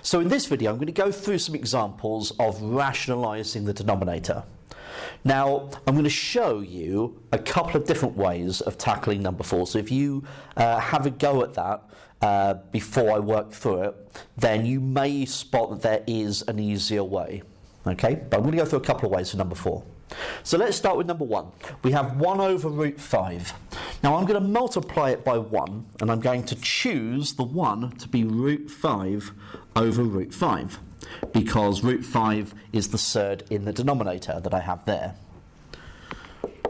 So in this video I'm going to go through some examples of rationalising the denominator. Now I'm going to show you a couple of different ways of tackling number 4. So if you have a go at that before I work through it, then you may spot that there is an easier way. Okay, but I'm going to go through a couple of ways for number 4. So let's start with number 1. We have 1 over root 5. Now I'm going to multiply it by 1, and I'm going to choose the 1 to be root 5 over root 5, because root 5 is the surd in the denominator that I have there.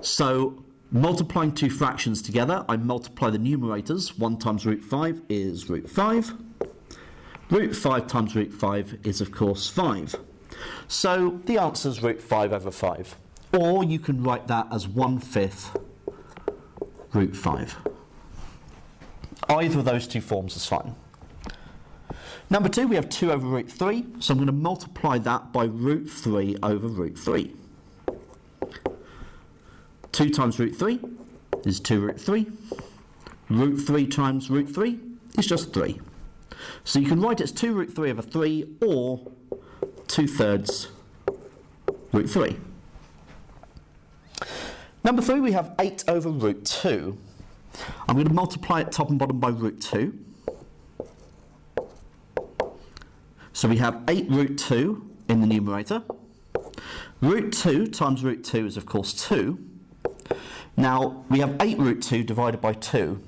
So multiplying two fractions together, I multiply the numerators. 1 times root 5 is root 5. Root 5 times root 5 is, of course, 5. So the answer is root 5 over 5. Or you can write that as 1/5 root 5. Either of those two forms is fine. Number 2, we have 2 over root 3, so I'm going to multiply that by root 3 over root 3. 2 times root 3 is 2 root 3. Root 3 times root 3 is just 3. So you can write it as 2 root 3 over 3, or 2/3 root 3. Number 3, we have 8 over root 2. I'm going to multiply it top and bottom by root 2. So we have 8 root 2 in the numerator. Root 2 times root 2 is, of course, 2. Now, we have 8 root 2 divided by 2.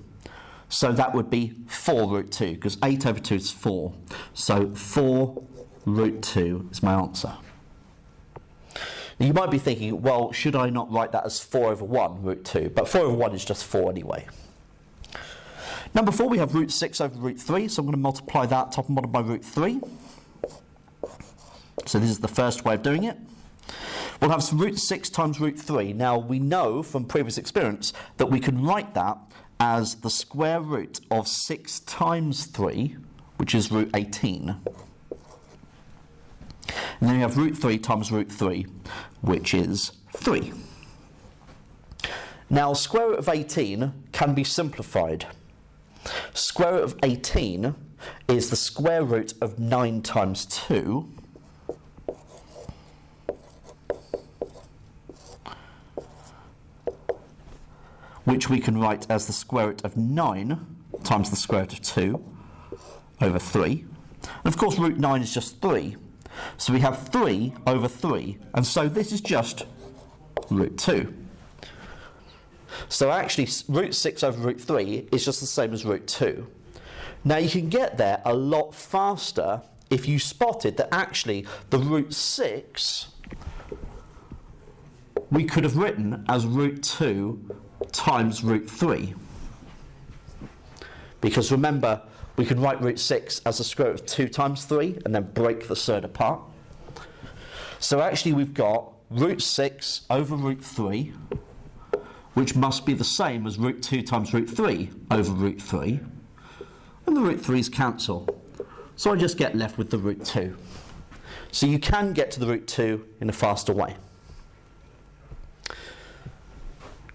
So that would be 4 root 2, because 8 over 2 is 4. So 4 root 2 is my answer. Now, you might be thinking, well, should I not write that as 4 over 1 root 2? But 4 over 1 is just 4 anyway. Number 4, we have root 6 over root 3, so I'm going to multiply that top and bottom by root 3. So this is the first way of doing it. We'll have some root 6 times root 3. Now, we know from previous experience that we can write that as the square root of 6 times 3, which is root 18. And then we have root 3 times root 3, which is 3. Now, square root of 18 can be simplified. Square root of 18 is the square root of 9 times 2. Which we can write as the square root of 9 times the square root of 2 over 3. And of course, root 9 is just 3. So we have 3 over 3, and so this is just root 2. So actually, root 6 over root 3 is just the same as root 2. Now you can get there a lot faster if you spotted that actually the root 6 we could have written as root 2 times root 3. Because remember, we can write root 6 as the square root of 2 times 3 and then break the surd apart. So actually we've got root 6 over root 3, which must be the same as root 2 times root 3 over root 3. And the root 3's cancel. So I just get left with the root 2. So you can get to the root 2 in a faster way.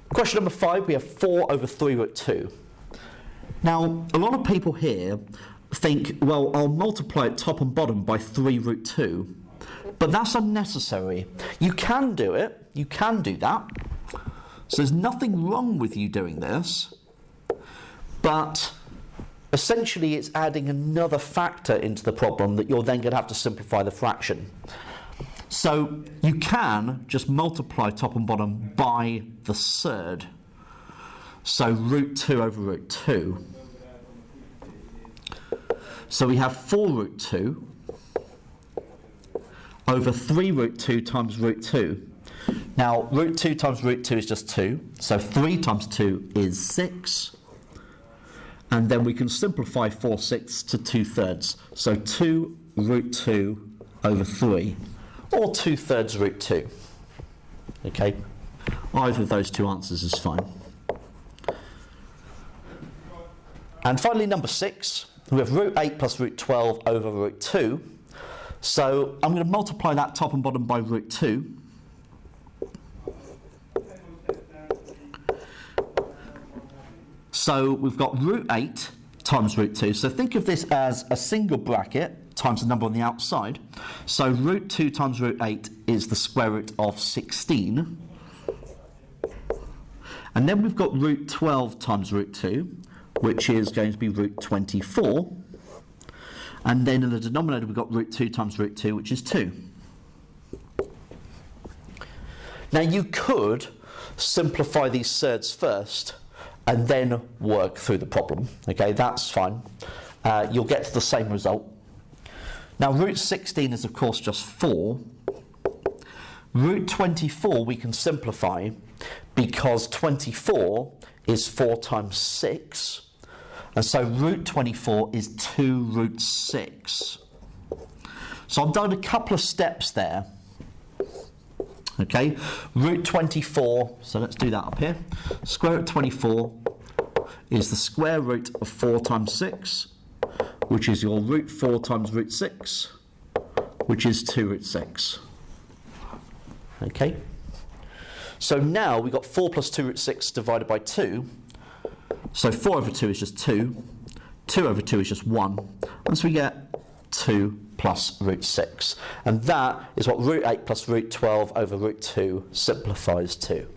Question number 5, we have 4 over 3 root 2. Now, a lot of people here think, well, I'll multiply it top and bottom by 3 root 2. But that's unnecessary. You can do it. You can do that. So there's nothing wrong with you doing this. But essentially, it's adding another factor into the problem that you're then going to have to simplify the fraction. So you can just multiply top and bottom by the surd. So root 2 over root 2. So we have 4 root 2 over 3 root 2 times root 2. Now, root 2 times root 2 is just 2. So 3 times 2 is 6. And then we can simplify 4/6 to 2/3. So 2 root 2 over 3. Or 2/3 root 2. Okay? Either of those two answers is fine. And finally, number 6, we have root 8 plus root 12 over root 2. So I'm going to multiply that top and bottom by root 2. So we've got root 8 times root 2. So think of this as a single bracket times the number on the outside. So root 2 times root 8 is the square root of 16. And then we've got root 12 times root 2, which is going to be root 24. And then in the denominator, we've got root 2 times root 2, which is 2. Now you could simplify these thirds first and then work through the problem. Okay, that's fine. You'll get to the same result. Now root 16 is of course just 4. Root 24 we can simplify because 24 is 4 times 6. And so root 24 is 2 root 6. So I've done a couple of steps there. Okay, root 24, so let's do that up here. Square root 24 is the square root of 4 times 6, which is your root 4 times root 6, which is 2 root 6. Okay, so now we've got 4 plus 2 root 6 divided by 2. So 4 over 2 is just 2. 2 over 2 is just 1. And so we get 2 plus root 6. And that is what root 8 plus root 12 over root 2 simplifies to.